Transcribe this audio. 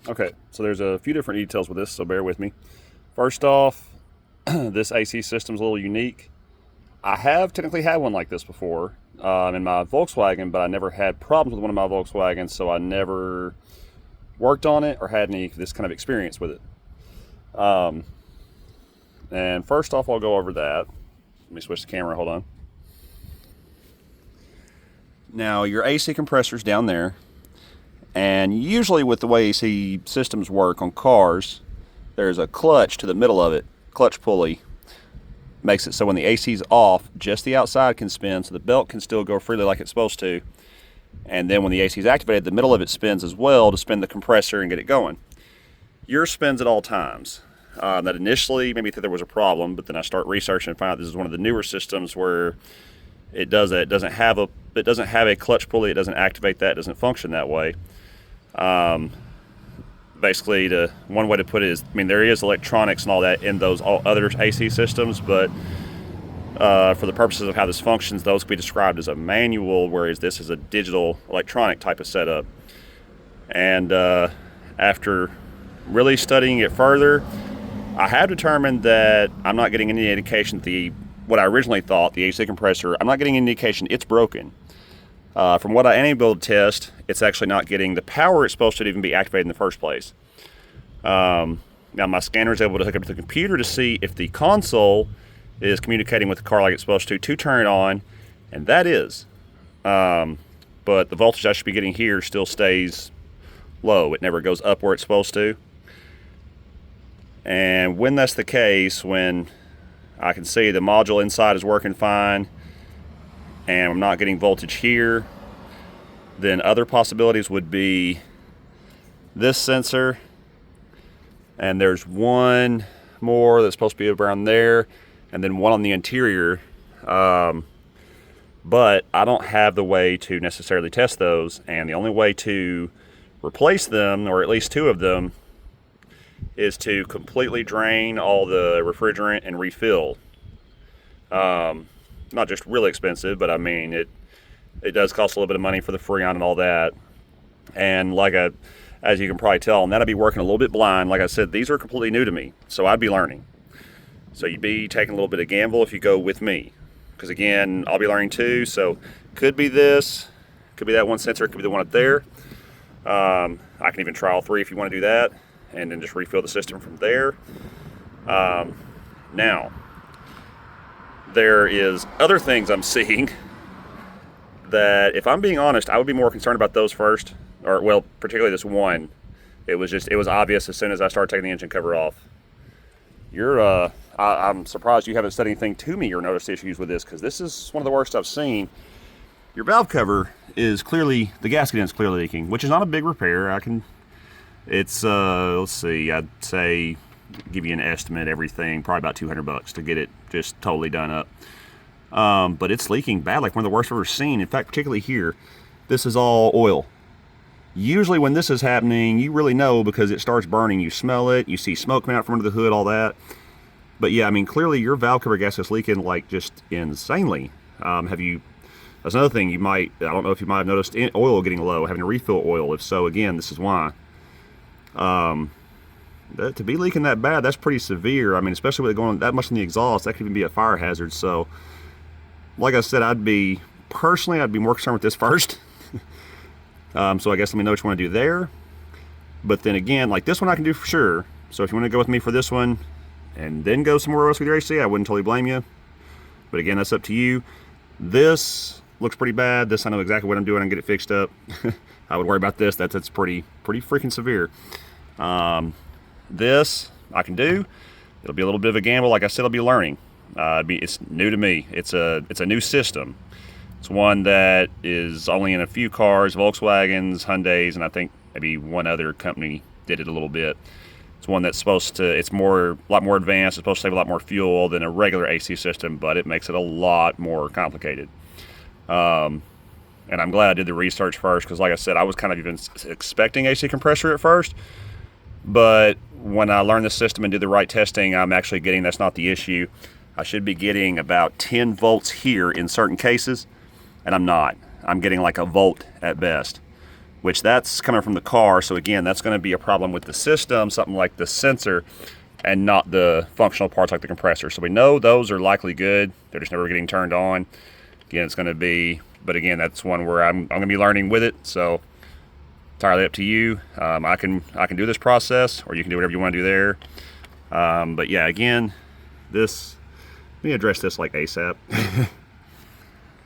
Okay, so there's a few different details with this, so bear with me. First off, this AC system's a little unique. I have technically had one like this before in my Volkswagen, but I never had problems with one of my Volkswagens, so I never worked on it or had any this kind of experience with it. And first off, I'll go over that. Let me switch the camera, hold on. Now, your AC compressor's down there, and usually with the way AC systems work on cars, there's a clutch to the middle of it, clutch pulley. Makes it so when the AC's off, just the outside can spin, so the belt can still go freely like it's supposed to. And then when the AC is activated, the middle of it spins as well to spin the compressor and get it going. Yours spins at all times. That initially maybe thought there was a problem, but then I start researching and find out this is one of the newer systems where it does that. It doesn't have a clutch pulley. It doesn't activate that. It doesn't function that way. Basically, one way to put it is, I mean, there is electronics and all that in those all other AC systems, but for the purposes of how this functions, those can be described as a manual, whereas this is a digital electronic type of setup. And after really studying it further, I have determined that I'm not getting any indication that what I originally thought, the AC compressor, I'm not getting any indication it's broken. From what I am able to test, it's actually not getting the power it's supposed to even be activated in the first place. Now my scanner is able to hook up to the computer to see if the console is communicating with the car like it's supposed to turn it on, and that is. But the voltage I should be getting here still stays low. It never goes up where it's supposed to. And when that's the case, when I can see the module inside is working fine, and I'm not getting voltage here, then other possibilities would be this sensor, and there's one more that's supposed to be around there, and then one on the interior. But I don't have the way to necessarily test those, and the only way to replace them, or at least two of them, is to completely drain all the refrigerant and refill. Not just really expensive, but I mean, it does cost a little bit of money for the Freon and all that. And as you can probably tell, and that'll be working a little bit blind. Like I said, these are completely new to me, so I'd be learning. So you'd be taking a little bit of gamble if you go with me, because again, I'll be learning too. So could be this, could be that one sensor, could be the one up there. I can even try all three if you want to do that, and then just refill the system from there. Now, there is other things I'm seeing that, if I'm being honest, I would be more concerned about those first, or well, particularly this one. It was obvious as soon as I started taking the engine cover off. I'm surprised you haven't said anything to me or noticed issues with this, because this is one of the worst I've seen. Your valve cover is clearly, the gasket is clearly leaking, which is not a big repair. It's let's see, I'd say, give you an estimate, everything, probably about $200 to get it just totally done up. But it's leaking bad, like one of the worst I've ever seen. In fact, particularly here, this is all oil. Usually when this is happening, you really know because it starts burning. You smell it, you see smoke coming out from under the hood, all that. But yeah, I mean, clearly your valve cover gasket's leaking like just insanely. That's another thing I don't know if you might have noticed oil getting low, having to refill oil. If so, again, this is why. To be leaking that bad, that's pretty severe. I mean, especially with it going that much in the exhaust, that could even be a fire hazard. So, like I said, I'd be more concerned with this first. So I guess let me know what you want to do there. But then again, like this one I can do for sure. So if you want to go with me for this one and then go somewhere else with your AC, I wouldn't totally blame you. But again, that's up to you. This looks pretty bad. This, I know exactly what I'm doing and get it fixed up. I would worry about this. That's pretty freaking severe. This I can do. It'll be a little bit of a gamble. Like I said, I'll be learning. It's new to me. It's a new system. It's one that is only in a few cars, Volkswagens, Hyundais, and I think maybe one other company did it a little bit. It's one that's it's a lot more advanced. It's supposed to save a lot more fuel than a regular AC system, but it makes it a lot more complicated. And I'm glad I did the research first, because like I said, I was kind of even expecting AC compressor at first. But when I learned the system and did the right testing, I'm actually getting that's not the issue. I should be getting about 10 volts here in certain cases, and I'm not. I'm getting like a volt at best. which that's coming from the car. So again, that's going to be a problem with the system, something like the sensor, and not the functional parts like the compressor. So we know those are likely good. They're just never getting turned on. Again, it's going to be, but again, that's one where I'm going to be learning with it. So entirely up to you. I can do this process, or you can do whatever you want to do there. But yeah, again, let me address this like ASAP.